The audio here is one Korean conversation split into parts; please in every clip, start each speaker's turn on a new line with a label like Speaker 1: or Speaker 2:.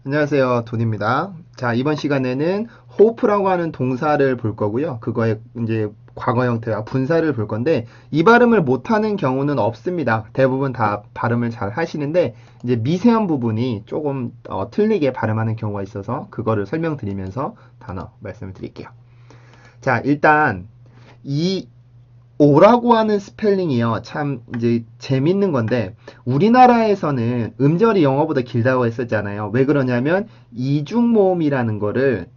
Speaker 1: 안녕하세요. 돈입니다. 자, 이번 시간에는 hope라고 하는 동사를 볼 거고요. 그거의 이제 과거 형태와 분사를 볼 건데, 이 발음을 못하는 경우는 없습니다. 대부분 다 발음을 잘 하시는데, 이제 미세한 부분이 조금 틀리게 발음하는 경우가 있어서 그거를 설명드리면서 단어 말씀을 드릴게요. 자, 일단 이 오라고 하는 스펠링이요. 참 이제 재밌는 건데 우리나라에서는 음절이 영어보다 길다고 했었잖아요. 왜 그러냐면 이중모음이라는 거를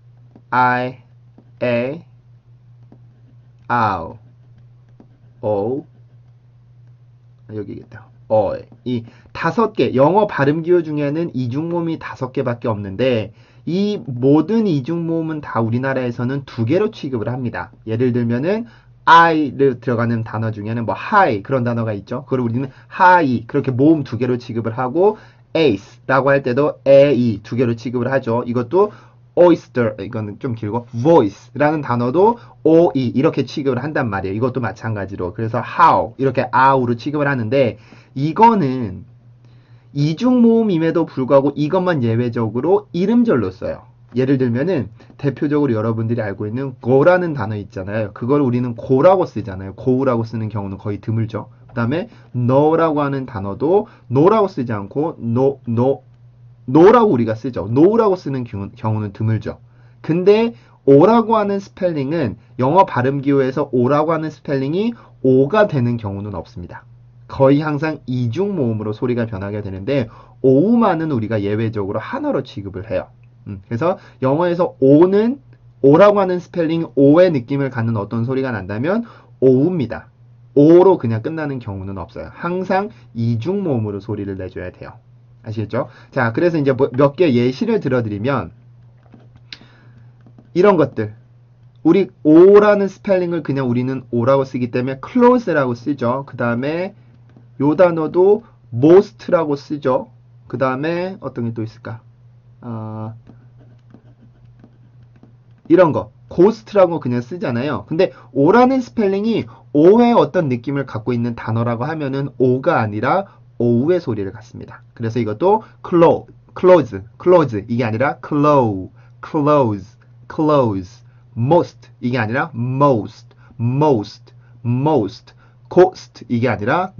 Speaker 1: I, A, OW, O 여기겠다. 이 다섯 개 영어 발음 기호 중에는 이중모음이 다섯 개밖에 없는데 이 모든 이중모음은 다 우리나라에서는 두 개로 취급을 합니다. 예를 들면은 I를 들어가는 단어 중에는 뭐 high 그런 단어가 있죠. 그걸 우리는 high 그렇게 모음 두 개로 취급을 하고 ace라고 할 때도 a 두 개로 취급을 하죠. 이것도 oyster 이거는 좀 길고 voice라는 단어도 oe 이렇게 취급을 한단 말이에요. 이것도 마찬가지로 그래서 how 이렇게 ou로 취급을 하는데 이거는 이중 모음임에도 불구하고 이것만 예외적으로 이름절로 써요. 예를 들면은 대표적으로 여러분들이 알고 있는 go라는 단어 있잖아요. 그걸 우리는 go라고 쓰잖아요. go라고 쓰는 경우는 거의 드물죠. 그 다음에 no라고 하는 단어도 no라고 쓰지 않고 no라고 우리가 쓰죠. no라고 쓰는 경우는 드물죠. 근데 o라고 하는 스펠링은 영어 발음 기호에서 o라고 하는 스펠링이 o가 되는 경우는 없습니다. 거의 항상 이중 모음으로 소리가 변하게 되는데 오우만은 우리가 예외적으로 하나로 취급을 해요. 그래서 영어에서 오는 오라고 하는 스펠링 오의 느낌을 갖는 어떤 소리가 난다면 오우입니다. 오로 그냥 끝나는 경우는 없어요. 항상 이중 모음으로 소리를 내줘야 돼요. 아시겠죠? 자, 그래서 이제 몇 개 예시를 들어드리면 이런 것들. 우리 오라는 스펠링을 그냥 우리는 오라고 쓰기 때문에 close라고 쓰죠. 그 다음에 요 단어도 most라고 쓰죠. 그 다음에 어떤 게 또 있을까? 이런 거 ghost라고 그냥 쓰잖아요. 근데 오라는 스펠링이 오의 어떤 느낌을 갖고 있는 단어라고 하면은 오가 아니라 오우의 소리를 갖습니다. 그래서 이것도 close 이게 아니라 close most 이게 아니라 most ghost 이게 아니라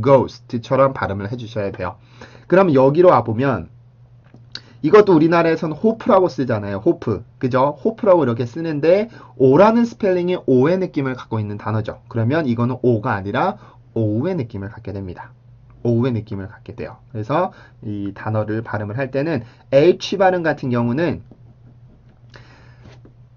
Speaker 1: ghost처럼 발음을 해주셔야 돼요. 그럼 여기로 와보면 이것도 우리나라에서는 호프라고 쓰잖아요. 호프. 그죠? 호프라고 이렇게 쓰는데 오라는 스펠링이 오의 느낌을 갖고 있는 단어죠. 그러면 이거는 오가 아니라 오우의 느낌을 갖게 됩니다. 오우의 느낌을 갖게 돼요. 그래서 이 단어를 발음을 할 때는 H 발음 같은 경우는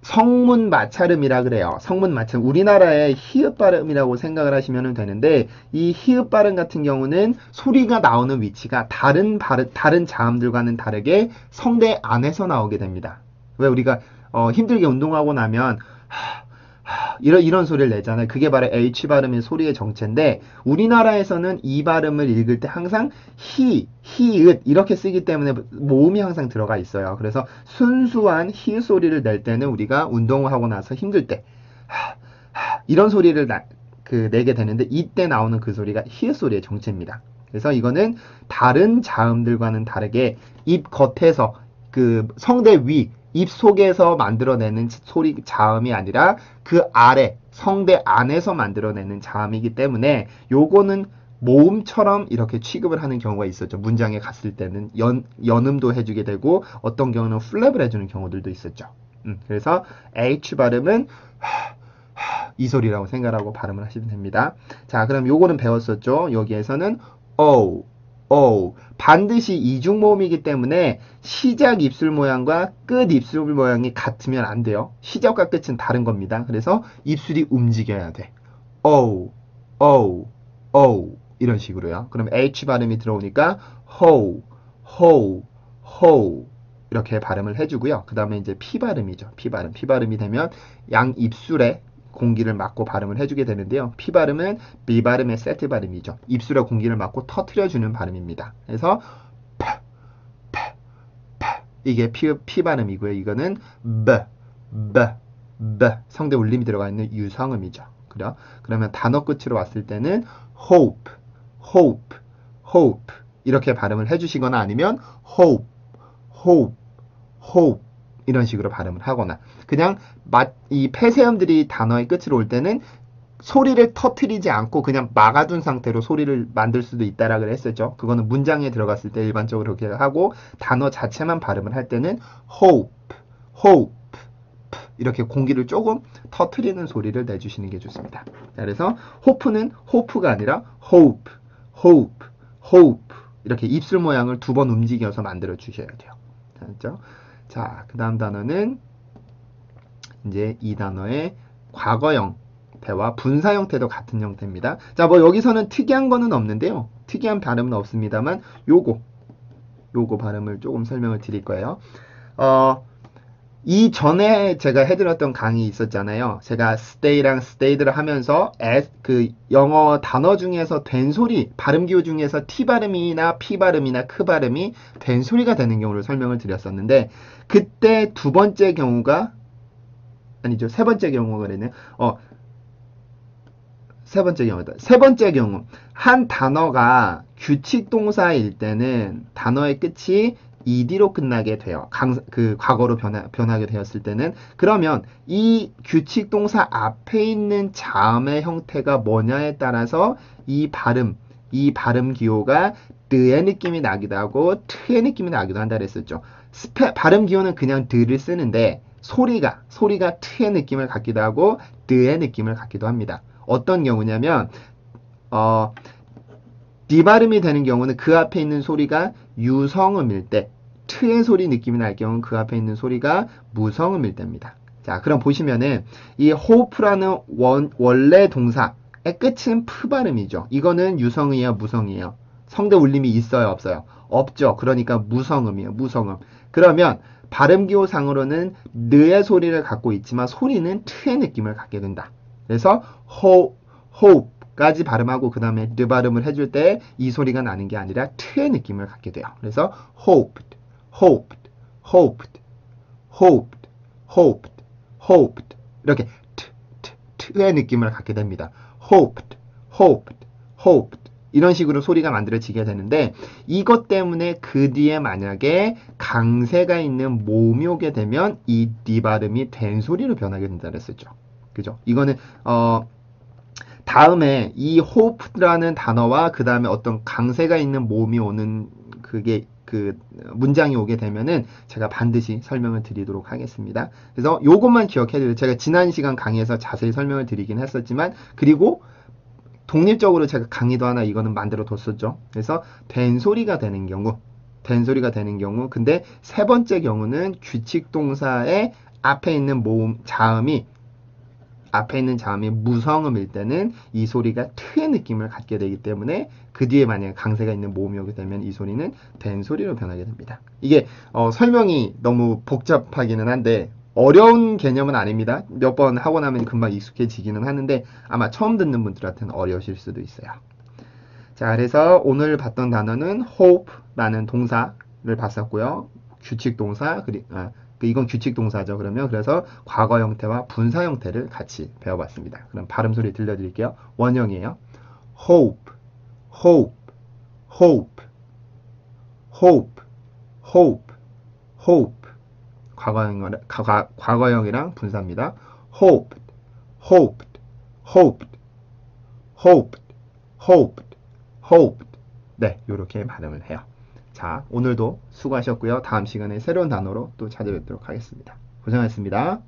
Speaker 1: 성문 마찰음이라 그래요. 성문 마찰음. 우리나라의 히읗 발음이라고 생각을 하시면 되는데 이 히읗 발음 같은 경우는 소리가 나오는 위치가 다른 자음들과는 다르게 성대 안에서 나오게 됩니다. 왜 우리가 힘들게 운동하고 나면 이런 소리를 내잖아요. 그게 바로 H 발음의 소리의 정체인데 우리나라에서는 이 발음을 읽을 때 항상 히읗 이렇게 쓰기 때문에 모음이 항상 들어가 있어요. 그래서 순수한 히읗 소리를 낼 때는 우리가 운동을 하고 나서 힘들 때 이런 소리를 내게 되는데 이때 나오는 그 소리가 히읗 소리의 정체입니다. 그래서 이거는 다른 자음들과는 다르게 입 겉에서 그 성대 위, 입 속에서 만들어내는 소리 자음이 아니라 그 아래 성대 안에서 만들어내는 자음이기 때문에 요거는 모음처럼 이렇게 취급을 하는 경우가 있었죠. 문장에 갔을 때는 연음도 해주게 되고 어떤 경우는 플랩을 해주는 경우들도 있었죠. 그래서 H 발음은 이 소리라고 생각하고 발음을 하시면 됩니다. 자, 그럼 요거는 배웠었죠. 여기에서는 O 반드시 이중모음이기 때문에 시작 입술 모양과 끝 입술 모양이 같으면 안 돼요. 시작과 끝은 다른 겁니다. 그래서 입술이 움직여야 돼. O, O, O 이런 식으로요. 그럼 H 발음이 들어오니까 ho, ho, ho 이렇게 발음을 해주고요. 그 다음에 이제 P 발음이죠. P 발음. P 발음이 되면 양 입술에 공기를 막고 발음을 해주게 되는데요. P 발음은 B 발음의 세트 발음이죠. 입술에 공기를 막고 터트려주는 발음입니다. 그래서 이게 P 발음이고요. 이거는 성대 울림이 들어가 있는 유성음이죠. 그래요? 그러면 단어 끝으로 왔을 때는 hope, 이렇게 발음을 해주시거나 아니면 hope, hope, hope 이런 식으로 발음을 하거나 그냥 이 폐쇄음들이 단어의 끝으로 올 때는 소리를 터트리지 않고 그냥 막아둔 상태로 소리를 만들 수도 있다라고 했었죠. 그거는 문장에 들어갔을 때 일반적으로 그렇게 하고 단어 자체만 발음을 할 때는 hope, hope 이렇게 공기를 조금 터트리는 소리를 내주시는 게 좋습니다. 자, 그래서 hope는 hope가 아니라 hope, hope, hope 이렇게 입술 모양을 두 번 움직여서 만들어 주셔야 돼요. 알았죠? 자, 그 다음 단어는 이제 이 단어의 과거 형태와 분사 형태도 같은 형태입니다. 자, 뭐 여기서는 특이한 거는 없는데요. 특이한 발음은 없습니다만 요거 발음을 조금 설명을 드릴 거예요. 이 전에 제가 해드렸던 강의 있었잖아요. 제가 stay랑 stayed를 하면서 그 영어 단어 중에서 된 소리, 발음 기호 중에서 t 발음이나 p 발음이나 크 발음이 된 소리가 되는 경우를 설명을 드렸었는데 그때 두 번째 경우가 아니죠. 세 번째 경우가 그랬네요. 세 번째 경우다. 세 번째 경우. 한 단어가 규칙 동사일 때는 단어의 끝이 ed로 끝나게 돼요. 그 과거로 변하게 되었을 때는. 그러면 이 규칙 동사 앞에 있는 자음의 형태가 뭐냐에 따라서 이 발음 기호가 르의 느낌이 나기도 하고 트의 느낌이 나기도 한다 그랬었죠. 발음 기호는 그냥 드를 쓰는데 소리가 트의 느낌을 갖기도 하고 르의 느낌을 갖기도 합니다. 어떤 경우냐면 니 발음이 되는 경우는 그 앞에 있는 소리가 유성음일 때 트의 소리 느낌이 날 경우는 그 앞에 있는 소리가 무성음일 때입니다. 자, 그럼 보시면은 이 hope라는 원래 동사의 끝은 프 발음이죠. 이거는 유성이에요, 무성이에요? 성대 울림이 있어요, 없어요? 없죠. 그러니까 무성음이에요, 무성음. 그러면 발음 기호상으로는 르의 소리를 갖고 있지만 소리는 트의 느낌을 갖게 된다. 그래서 hope까지 발음하고 그 다음에 르 발음을 해줄 때 이 소리가 나는 게 아니라 트의 느낌을 갖게 돼요. 그래서 hoped, hoped, hoped, hoped, hoped, hoped 이렇게 트의 느낌을 갖게 됩니다. hoped, hoped, hoped 이런 식으로 소리가 만들어지게 되는데 이것 때문에 그 뒤에 만약에 강세가 있는 모음이 오게 되면 이 니 발음이 된 소리로 변하게 된다 그랬었죠. 그죠? 이거는 다음에 이 hope라는 단어와 그 다음에 어떤 강세가 있는 모음이 오는 그게 그 문장이 오게 되면은 제가 반드시 설명을 드리도록 하겠습니다. 그래서 요것만 기억해 드려요. 제가 지난 시간 강의에서 자세히 설명을 드리긴 했었지만 그리고 독립적으로 제가 강의도 하나 이거는 만들어 뒀었죠. 그래서 된 소리가 되는 경우 근데 세 번째 경우는 규칙 동사의 앞에 있는 자음이 무성음일 때는 이 소리가 트의 느낌을 갖게 되기 때문에 그 뒤에 만약에 강세가 있는 모음이 오게 되면 이 소리는 된 소리로 변하게 됩니다. 이게 설명이 너무 복잡하기는 한데 어려운 개념은 아닙니다. 몇 번 하고 나면 금방 익숙해지기는 하는데 아마 처음 듣는 분들한테는 어려우실 수도 있어요. 자, 그래서 오늘 봤던 단어는 hope라는 동사를 봤었고요. 규칙 동사, 이건 규칙 동사죠. 그래서 과거 형태와 분사 형태를 같이 배워봤습니다. 그럼 발음 소리 들려드릴게요. 원형이에요. hope, hope, hope, hope, hope, hope. 과거형이랑 분사입니다. hoped, hoped, hoped, hoped, hoped, hoped. 네, 이렇게 발음을 해요. 자, 오늘도 수고하셨고요. 다음 시간에 새로운 단어로 또 찾아뵙도록 하겠습니다. 고생하셨습니다.